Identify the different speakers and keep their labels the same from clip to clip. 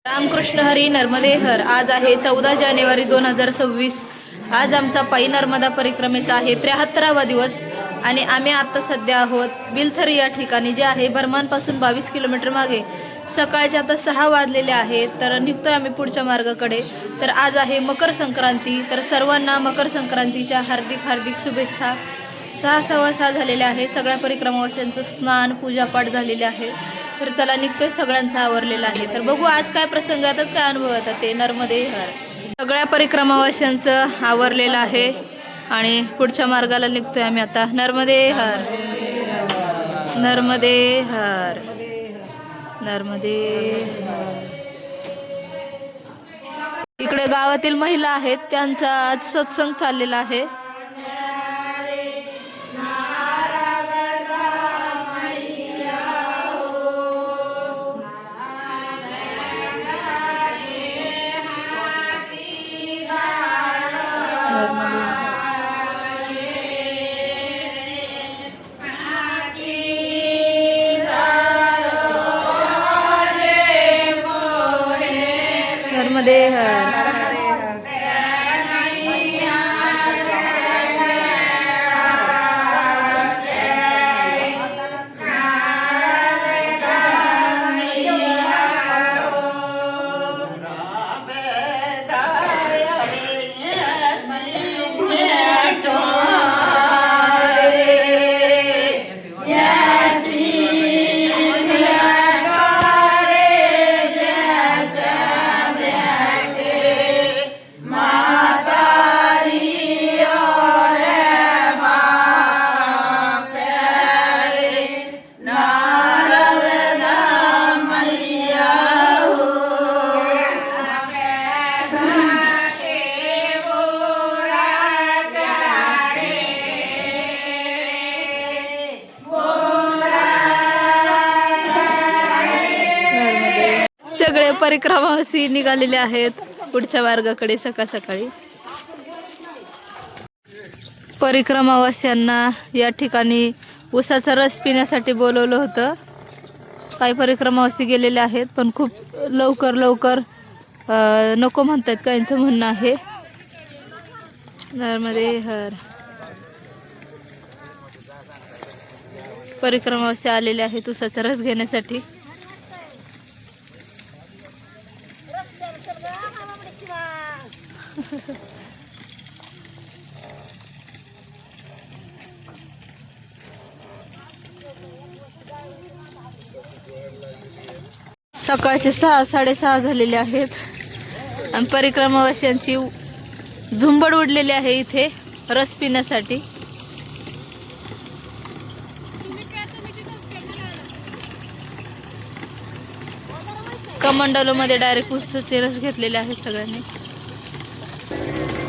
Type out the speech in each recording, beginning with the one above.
Speaker 1: रामकृष्ण हरी नर्मदे हर। आज आहे 14 जानेवारी 2026। आज आमचा पायी नर्मदा परिक्रमेचा आहे 73वा दिवस आणि आम्ही आता सध्या आहोत बिलथरी या ठिकाणी, जे आहे बर्मानपासून 22 किलोमीटर मागे। सकाळचे आता 6 वाजलेले आहेत, तर निघतोय आम्ही पुढच्या मार्गाकडे। तर आज आहे मकर संक्रांती, तर सर्वांना मकर संक्रांतीच्या हार्दिक हार्दिक शुभेच्छा। 6:15 झालेले आहे। सगळ्या परिक्रमावासियांचं स्नान पूजापाठ झालेले आहे। तर चला निघतोय, सगळ्यांचा आवरलेला आहे। तर बघू आज काय प्रसंग येतात, काय अनुभव येतात ते। नर्मदे हर। सगळ्या परिक्रमावासियांचं आवरलेलं आहे आणि पुढच्या मार्गाला निघतोय आम्ही आता। नर्मदे हर, नर्मदे हर, नर्मदे हर। इकडे गावातील महिला आहेत, त्यांचा आज सत्संग चाललेला आहे। नर्मदे हर। सगळे परिक्रमावासी निघालेले आहेत पुढच्या मार्गाकडे सकाळ सकाळी। परिक्रमावासियांना या ठिकाणी उसाचा रस पिण्यासाठी बोलवलं होतं। काही परिक्रमावासी गेलेले आहेत, पण खूप लवकर लवकर नको म्हणतात, काहींचं म्हणणं आहे। नर्मदे हर। परिक्रमावासी आलेले आहेत उसाचा रस घेण्यासाठी। सकाळचे 6:30 झालेले आहेत आणि परिक्रमावासियांची झुंबड उडलेली आहे इथे रस पिण्यासाठी। कमंडलो मध्ये डायरेक्ट उसाचे रस घेतलेले आहेत सगळ्यांनी।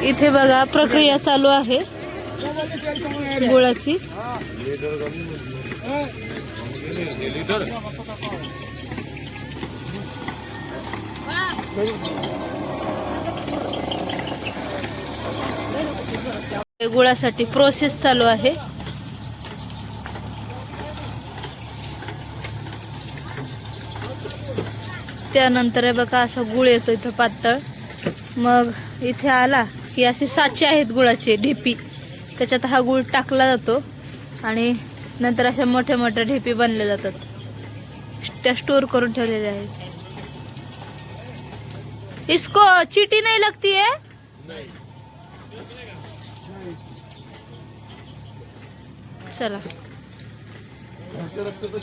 Speaker 1: इथे बघा प्रक्रिया चालू आहे गुळाची। गुळासाठी प्रोसेस चालू आहे। त्यानंतर बघा असा गुळ येतो इथं पातळ। मग इथे आला की असे साचे आहेत गुळाचे ढेपी, त्याच्यात हा गुळ टाकला जातो आणि नंतर अशा मोठ्या मोठ्या ढेपी बनल्या जातात, त्या स्टोर करून ठेवलेल्या आहेत। इसको चीटी नहीं लगती है? चला
Speaker 2: घर पे रखते तो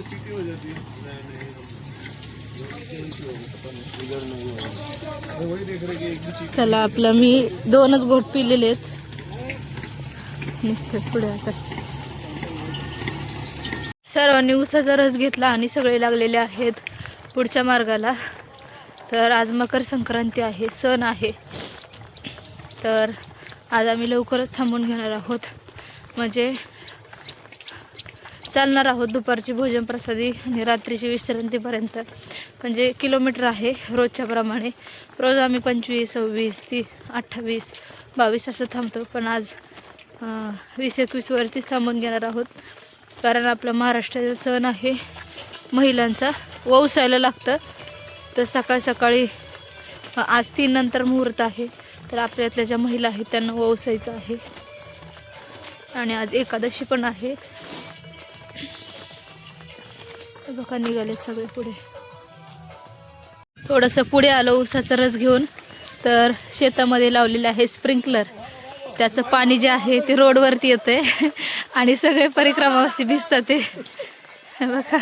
Speaker 2: चीटी हो जाती है। वही देख रहे कि एक भी चीटी।
Speaker 1: चला आपला मी 2च घोट पिलेले आहेत। पुढे आता सर्वांनी उसाचा रस घेतला आणि सगळे लागलेले आहेत पुढच्या मार्गाला। तर आज मकर संक्रांती आहे, सण आहे। तर आज आम्ही लवकरच थांबून घेणार आहोत, म्हणजे चालणार आहोत दुपारची भोजन प्रसादी आणि रात्रीची विश्रांतीपर्यंत। म्हणजे किलोमीटर आहे रोजच्या प्रमाणे। रोज आम्ही 25, 26, 30, 28, 22 असं थांबतो, पण आज 20-21 वरतीच थांबून घेणार आहोत, कारण आपला महाराष्ट्राचा सण आहे महिलांचा वौसायला लागतं. तर सकाळ सकाळी आज 3 नंतर मुहूर्त आहे. तर आपल्यातल्या ज्या महिला आहेत त्यांना वौसायचं आहे. आणि आज एकादशी पण आहे. बघा निघालेत सगळे पुढे. थोडंसं पुढे आलो ऊसाचा रस घेऊन. तर शेतामध्ये लावलेलं आहे स्प्रिंकलर. त्याचं पाणी जे आहे ते रोडवरती येतंय आणि सगळे परिक्रमावासी भिजतात ते बघा.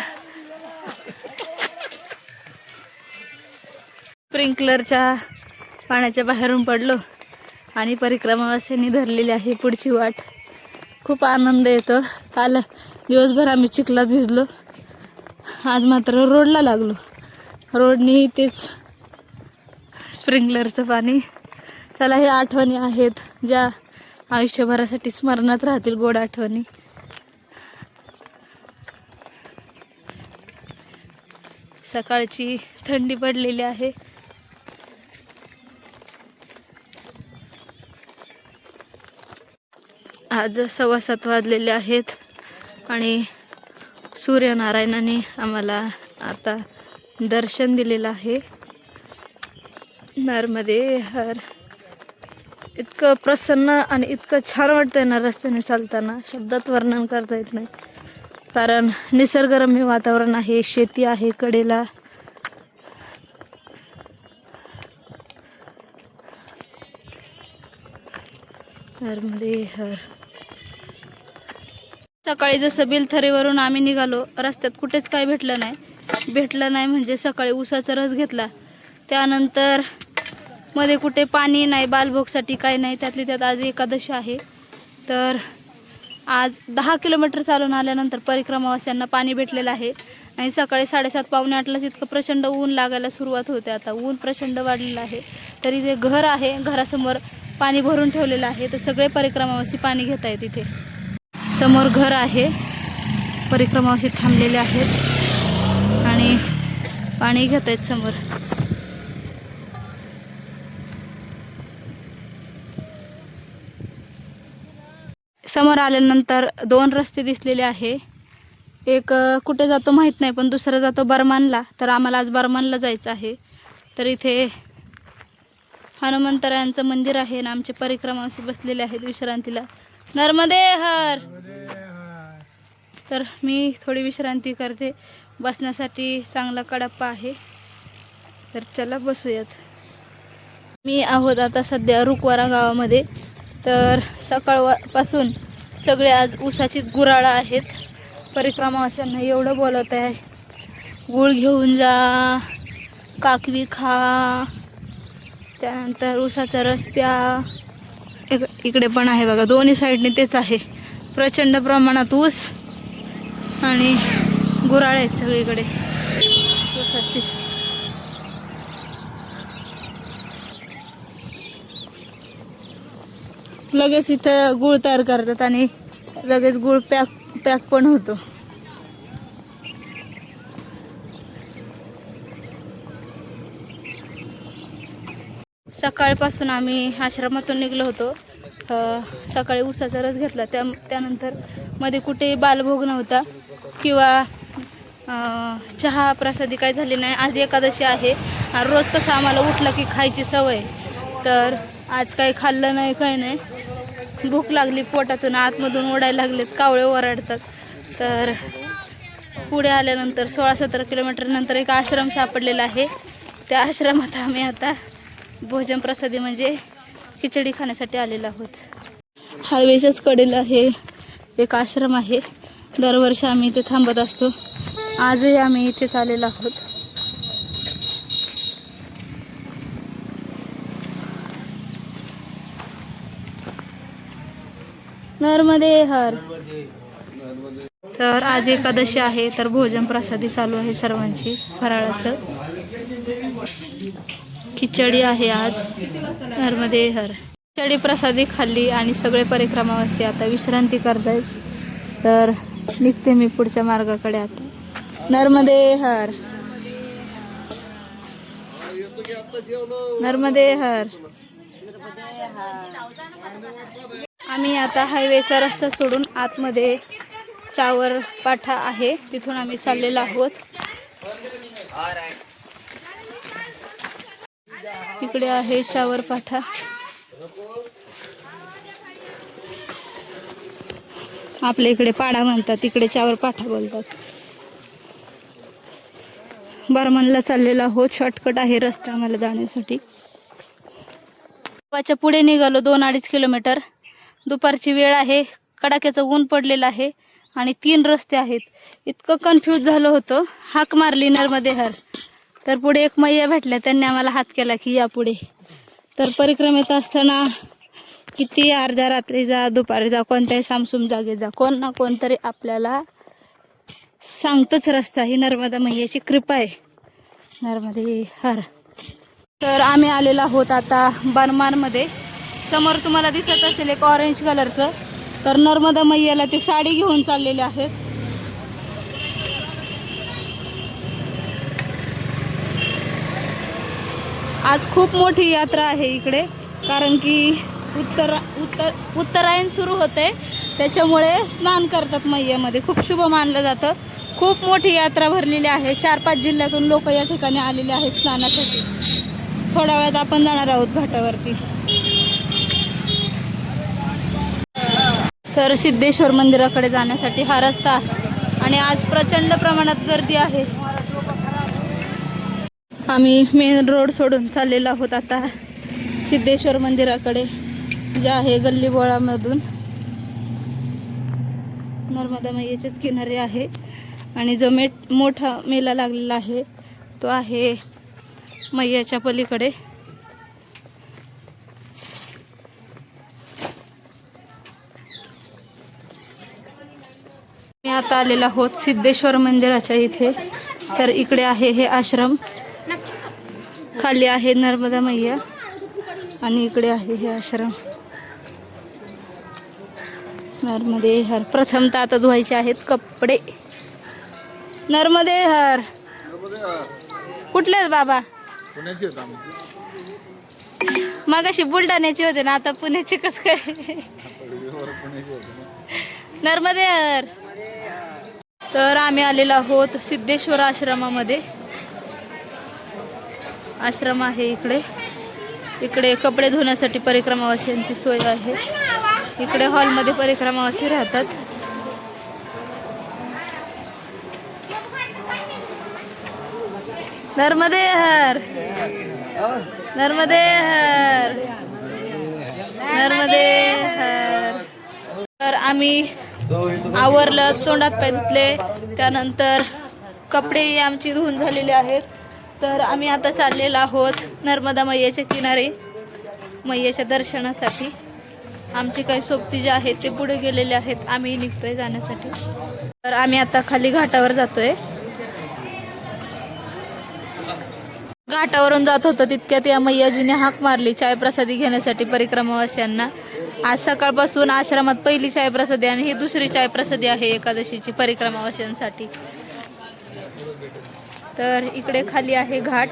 Speaker 1: स्प्रिंकलरच्या पाण्याच्या बाहेरून पडलो आणि परिक्रमावासींनी धरलेली आहे पुढची वाट. खूप आनंद येतो. काल दिवसभर आम्ही चिखलात भिजलो. आज मात्र रोडला लागलो. रोडनी तेच स्प्रिंकलरचं पाणी. चला, हे आठवणी आहेत ज्या आयुष्यभरासाठी स्मरणात राहतील, गोड आठवणी. सकाळची थंडी पडलेली आहे. आज 7:15 वाजलेले आहेत आणि सूर्यनारायणाने आम्हाला आता दर्शन दिलेलं आहे. नर्मदे हर. इतकं प्रसन्न आणि इतकं छान वाटतंय ना रस्त्याने चालताना, शब्दात वर्णन करता येत नाही. कारण निसर्गरम्य वातावरण आहे, शेती आहे कडेला. नर्मदे हर. सकाळी जसं बिलथरीवरून आम्ही निघालो, रस्त्यात कुठेच काय भेटलं नाही म्हणजे सकाळी ऊसाचा रस घेतला. त्यानंतर मध्ये कुठे पाणी नाही, बालभोगसाठी काय नाही. त्यातली त्यात आज एकादशी आहे. तर आज 10 किलोमीटर चालून आल्यानंतर परिक्रमावास्यांना पाणी भेटलेलं आहे. आणि सकाळी 7:30 पावणे 8लाच इतकं प्रचंड ऊन लागायला सुरुवात होते. आता ऊन प्रचंड वाढलेलं आहे. तर इथे घर आहे, घरासमोर पाणी भरून ठेवलेलं आहे. तर सगळे परिक्रमावासी पाणी घेत आहेत. इथे समोर घर आहे, परिक्रमावासी थांबलेले आहेत आणि पाणी घेत आहेत समोर. समोर आल्यानंतर 2 रस्ते दिसलेले आहे. एक कुठे जातो माहीत नाही, पण दुसरा जातो बर्मानला. तर आम्हाला आज बर्मानला जायचं आहे. तर इथे हनुमंतरायांचं मंदिर आहे आणि आमचे परिक्रमावासी बसलेले आहेत विश्रांतीला. नर्मदे हर. तर मी थोडी विश्रांती करते. बसण्यासाठी चांगला कडप्पा आहे. तर चला बसूयात. मी आहोत आता सध्या रुकवारा गावामध्ये. तर सकाळपासून सगळे आज ऊसाचीच गुराळा आहेत. परिक्रमावास्यांना एवढं बोलत आहे, गूळ घेऊन जा, काकवी खा, त्यानंतर ऊसाचा रस प्या. इकडे पण आहे बघा, दोन्ही साईडने तेच आहे. प्रचंड प्रमाणात ऊस आणि गुराळ आहेत सगळीकडे ऊसाची. लगेच इथं गूळ तयार करतात आणि लगेच गूळ पॅक पण होतो. सकाळपासून आम्ही आश्रमातून निघलो होतो. सकाळी ऊसाचा रस घेतला. त्यानंतर मध्ये कुठे बालभोग नव्हता किंवा चहा प्रसादी काय झाली नाही. आज एकादशी आहे आणि रोज कसं आम्हाला उठलं की खायची सवय. तर आज काही खाल्लं नाही, काही नाही. भूक लागली, पोटातून आतमधून ओढायला लागलेत, कावळे ओरडतात. तर पुढे आल्यानंतर 16-17 किलोमीटर नंतर एक आश्रम सापडलेला आहे. त्या आश्रमात आम्ही आता भोजन प्रसादी म्हणजे खिचडी खाण्यासाठी आलेलो आहोत. हायवेच्याच कडेला हे एक आश्रम आहे. दरवर्षी आम्ही इथे थांबत असतो. आजही आम्ही इथेच आलेलो आहोत. नर्मदे हर. तर आज एकादशी आहे. तर भोजन प्रसादी चालू आहे सर्वांची फराळाचं. खिचडी आहे आज. नर्मदे हर. खिचडी प्रसादी खाल्ली आणि सगळे परिक्रमावासी आता विश्रांती करतायत. तर निघते मी पुढच्या मार्गाकडे आता. नर्मदे हर. नर्मदे हर. आम्ही आता हायवेचा रस्ता सोडून आतमध्ये चावर पाठा आहे तिथून आम्ही चाललेलो आहोत. इकडे आहे चावर पाठा. आपल्या इकडे पाडा म्हणतात, तिकडे चावर पाठा बोलतात. बर्मनला चाललेला आहोत. शॉर्टकट आहे रस्ता आम्हाला जाण्यासाठी. गावाच्या पुढे निघालो 2-2.5 किलोमीटर. दुपारची वेळ आहे, कडाक्याचं ऊन पडलेलं आहे आणि 3 रस्ते आहेत. इतकं कन्फ्यूज झालं होतं. हाक मारली नर्मदे हर, तर पुढे एक मैया भेटल्या, त्यांनी आम्हाला हात केला की या पुढे. तर परिक्रमेत असताना किती अर्ध्या रात्री जा, दुपारी जा, कोणत्याही सामसूम जागे जा, कोण ना कोणतरी आपल्याला सांगतच रस्ता. ही नर्मदा मैयाची कृपा आहे. नर्मदे हर. तर आम्ही आलेलो आहोत आता बर्मानमध्ये. समोर तुम्हाला दिसत असेल एक ऑरेंज कलरचं, तर नर्मदा मैयाला ते साडी घेऊन चाललेले आहेत. आज खूप मोठी यात्रा आहे इकडे, कारण की उत्तरायण सुरू होते, त्याच्यामुळे स्नान करतात मैयामध्ये. खूप शुभ मानलं जातं. खूप मोठी यात्रा भरलेली आहे. 4-5 जिल्ह्यातून लोक या ठिकाणी आलेले आहेत स्नानासाठी. थोड्या वेळात आपण जाणार आहोत घाटावरती. तर सिद्धेश्वर मंदिराकडे जाण्यासाठी हा रस्ता आहे आणि आज प्रचंड प्रमाणात गर्दी आहे. आम्ही मेन रोड सोडून चाललेलो आहोत आता सिद्धेश्वर मंदिराकडे, जे आहे गल्ली बोळामधून. नर्मदा मैयाचेच किनारे आहे आणि जो मोठा मेला लागलेला आहे तो आहे मैयाच्या पलीकडे. मी आता आलेला आहोत सिद्धेश्वर मंदिराच्या इथे. तर इकडे आहे हे आश्रम, खाली आहे नर्मदा मैया आणि इकडे आहे हे आश्रम. नर्मदे हर. प्रथमतः आता धुवायचे आहेत कपडे. नर्मदे हर. कुठले आहेत बाबा?
Speaker 2: पुण्याची होता
Speaker 1: मगाशी बुलढाण्याचे होते ना, आता पुण्याचे कस काय? नर्मदे हर. तर आम्ही आलेलो आहोत सिद्धेश्वर आश्रमामध्ये. आश्रम आहे इकडे. इकडे कपडे धुण्यासाठी परिक्रमावासियांची सोय आहे. इकडे हॉलमध्ये परिक्रमावासी राहतात. नर्मदे हर. नर्मदे हर. नर्मदे हर. तर आम्ही आवरलं, तोंडात पाय धुतले, त्यानंतर कपडे आमची धुवून झालेले आहेत. तर आम्ही आता चाललेलो आहोत नर्मदा मैयाच्या किनारी मैयाच्या दर्शनासाठी. आमचे काही सोबती जे आहेत ते पुढे गेलेले आहेत, आम्ही निघतोय जाण्यासाठी. तर आम्ही आता खाली घाटावर जातोय. घाटावरून जात होतो तितक्यात या मैयाजीने हाक मारली चाय प्रसादी घेण्यासाठी परिक्रमावासियांना. आज सकाळपासून आश्रमात पहिली चाय प्रसादी आणि ही दुसरी चाय प्रसादी आहे एकादशीची परिक्रमावासियांसाठी. तर इकडे खाली आहे घाट.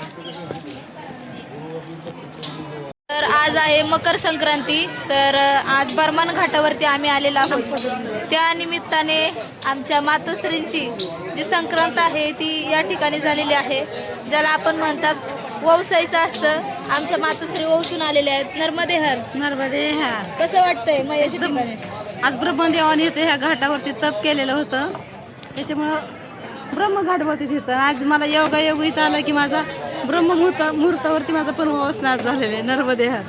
Speaker 1: तर आज आहे मकर संक्रांती. तर आज बर्मान घाटावरती आम्ही आलेलो आहोत. त्या निमित्ताने आमच्या मातोश्रींची जी संक्रांत आहे ती या ठिकाणी झालेली आहे, ज्याला आपण म्हणतात वौसाईचं असतं. आमच्या मातोश्री वौसून आलेल्या आहेत. नर्मदे हर.
Speaker 3: नर्मदे हर.
Speaker 1: कसं वाटतंय मैयाच्या ठिकाणी?
Speaker 3: आज ब्रह्मदेवाने इथे ह्या घाटावरती तप केलेलं होतं, त्याच्यामुळं ब्रह्मघाटवरती तिथं आज मला योगायोग इथं आला की माझा मुहूर्तावरती माझा पण स्नान झालेला आहे. नर्मदे हर.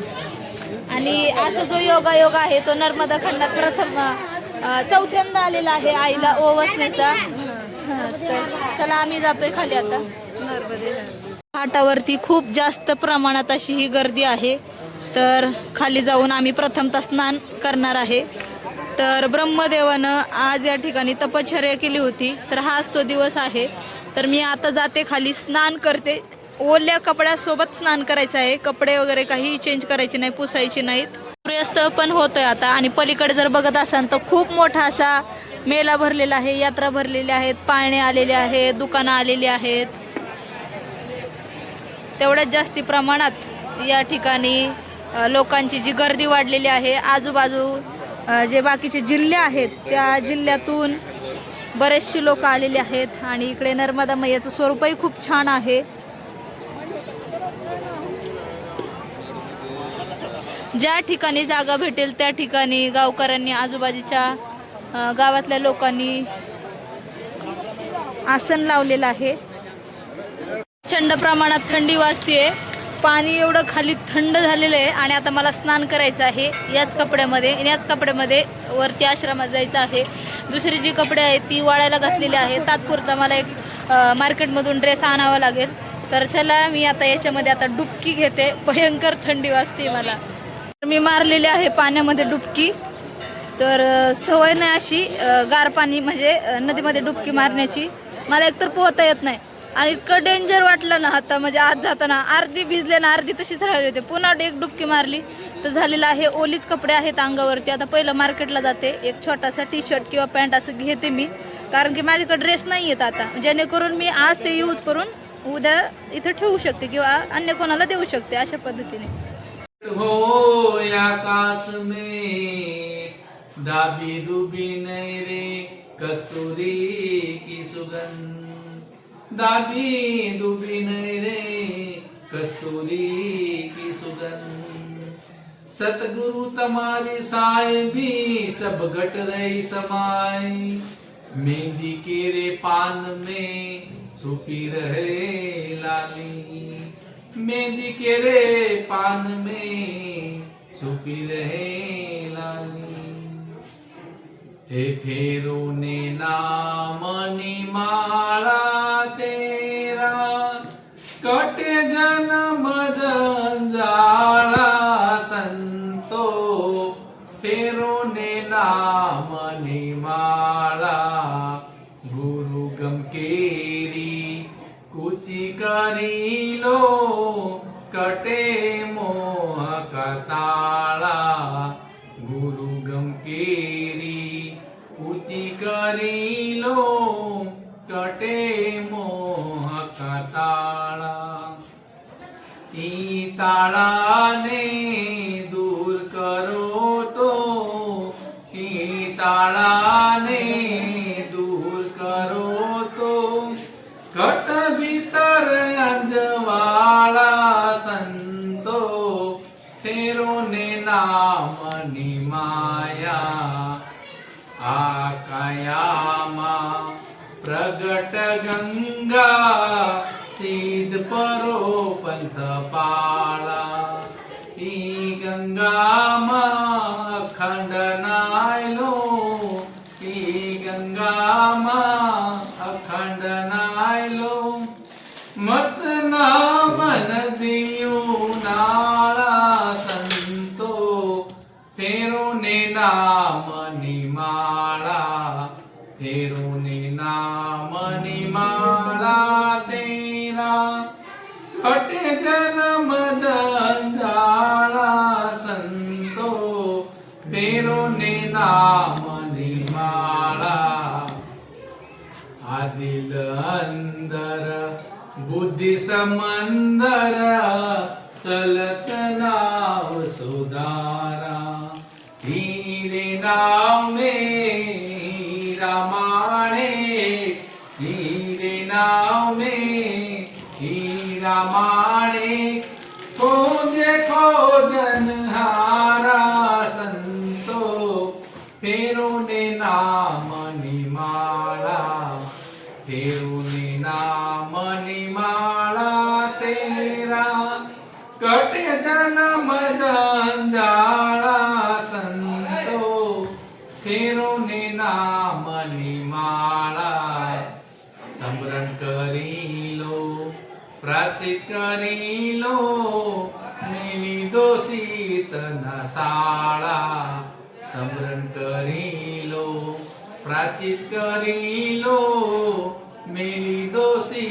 Speaker 1: आणि असा जो योगायोग आहे तो नर्मदा खंडात प्रथम चौथ्यांदा आलेला आहे आईला ओवसण्याचा. तर चला आम्ही जातोय खाली आता.
Speaker 3: नर्मदे हर.
Speaker 1: घाटावरती खूप जास्त प्रमाणात अशी ही गर्दी आहे. तर खाली जाऊन आम्ही प्रथमतः स्नान करणार आहे. तर ब्रह्मदेवानं आज या ठिकाणी तपश्चर्या केली होती, तर हाच तो दिवस आहे. तर मी आता जाते खाली, स्नान करते. ओल्या कपड्यासोबत स्नान करायचं आहे. कपडे वगैरे काही चेंज करायचे नाही, पुसायचे नाहीत. सूर्यास्त पण होतोय आता. आणि पलीकडे जर बघत असाल तर खूप मोठा असा मेला भरलेला आहे, यात्रा भरलेल्या आहेत, पाळणे आलेले आहेत, दुकानं आलेली आहेत. तेवढ्याच जास्ती प्रमाणात या ठिकाणी लोकांची जी गर्दी वाढलेली आहे. आजूबाजू जे बाकीचे जिल्हे आहेत त्या जिल्ह्यातून बरेचसे लोक आलेले आहेत आणि इकडे नर्मदा मैयाचं स्वरूपही खूप छान आहे. ज्या ठिकाणी जागा भेटेल त्या ठिकाणी गावकऱ्यांनी आजूबाजूच्या गावातल्या लोकांनी आसन लावलेलं आहे. प्रचंड प्रमाणात थंडी वाजते. पाणी एवढं खाली थंड झालेलं आहे आणि आता मला स्नान करायचं आहे याच कपड्यामध्ये वरती आश्रमात जायचं आहे. दुसरी जी कपडे आहेत ती वाळायला घातलेली आहे. तात्पुरता मला एक मार्केटमधून ड्रेस आणावा लागेल. तर चला मी आता याच्यामध्ये आता डुबकी घेते. भयंकर थंडी वाजते मला. मी मारलेली आहे पाण्यामध्ये डुबकी. तर सवय नाही अशी गार पाणी म्हणजे नदीमध्ये डुबकी मारण्याची. मला एकतर पोहता येत नाही आणि इतकं डेंजर वाटलं ना आता म्हणजे आज जाताना अर्धी भिजले ना अर्धी तशीच राहिली होते. पुन्हा एक डुबकी मारली तर झालेलं आहे. ओलीच कपडे आहेत अंगावरती. आता पहिलं मार्केटला जाते. एक छोटासा टी शर्ट किंवा पॅन्ट असं घेते मी, कारण की माझ्याकडे ड्रेस नाही आहेत आता, जेणेकरून मी आज ते यूज करून उद्या इथं ठेवू शकते किंवा अन्य कोणाला देऊ शकते अशा पद्धतीने.
Speaker 4: हो आकाश में दाबी दुबी नहीं रे कस्तूरी की सुगंध, दाबी दुबी नहीं रे कस्तूरी की सुगंध, सतगुरु तुम्हारी साए भी सब घट रही समाई, मेहंदी के रे पान में छुपी रहे लाली, मेहंदी के रे पान में छुपी रहे लाली, हे फेरू ने नाम निमाला तेरा, कटे जन्म जंजाला संतो, फेरू ने नाम निमाला, गुरु गम केरी कुची करी लो, कटे मोह कताला, गुरु गम केरी कुची करी लो, कटे मोह कताला, ई ताळाने दूर करो तो, ई ताळाने दूर करो तो, कट भीतर अंजवाला संतो, तेरो ने नाम निमाया, आकायामा प्रगट गंगा, सीध परो पंथ पाला, ई गंगा मा अखंड नायलो, ई गंगा मा अखंड नायलो, मत नामन दियो नाला संतो, फेरो ने नाम निमाला, फेरो ने नाम निमाला तेरा, हटे जन्म जंजाला संतो, फेरो ने नाम निमाला, आदिल अंदर बुद्धि समंदर, चलत नाव सुधारा, हीरे नाव में हीरा माणे, हीरे नाव में हीरा माणे, खोजे खोजन हारा संतो, फेरो ने नाम निमाला, फेरो ने नाम निमाला तेरा, कटे जन्म जंजाला संतो, फेरो ने नाम निमाला, स्मरण करी लो प्राचित करी लो, मेली दोषित नसाळा, स्मरण करी लो प्राचित करी लो, मेली दोषी